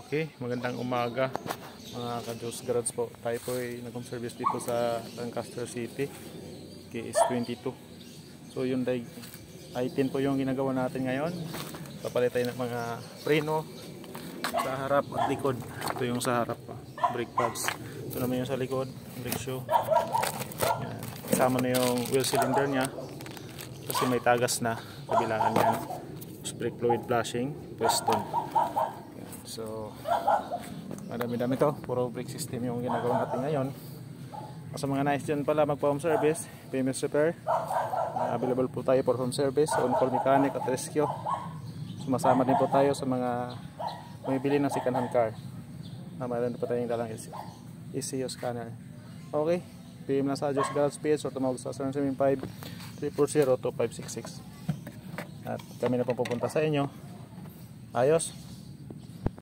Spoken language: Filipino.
Okay, magandang umaga mga ka-Diyos Garage po. Tayo po ay nag-home service dito sa Lancaster City, KS22. So yung I-10 po yung ginagawa natin ngayon. Papalit tayo ng mga preno sa harap at likod. Ito yung sa harap, brake pads. Ito naman yung sa likod, brake shoe. Yan. Kasama na yung wheel cylinder nya kasi may tagas na kabilaan yan. Brake fluid flashing, piston. So madami-dami to, puro brake system yung ginagawa natin ngayon. Sa mga nais dyan pala magpa-home service, payments repair, available po tayo for home service, on-call mechanic at rescue. Sumasama din po tayo sa mga bumibili ng second hand car. Mayroon pa tayong dalang ECU scanner. Okay, PM na sa Diyos Garage PH or tumawag sa 775-340-2566 at kami na po pupunta sa inyo. Ayos.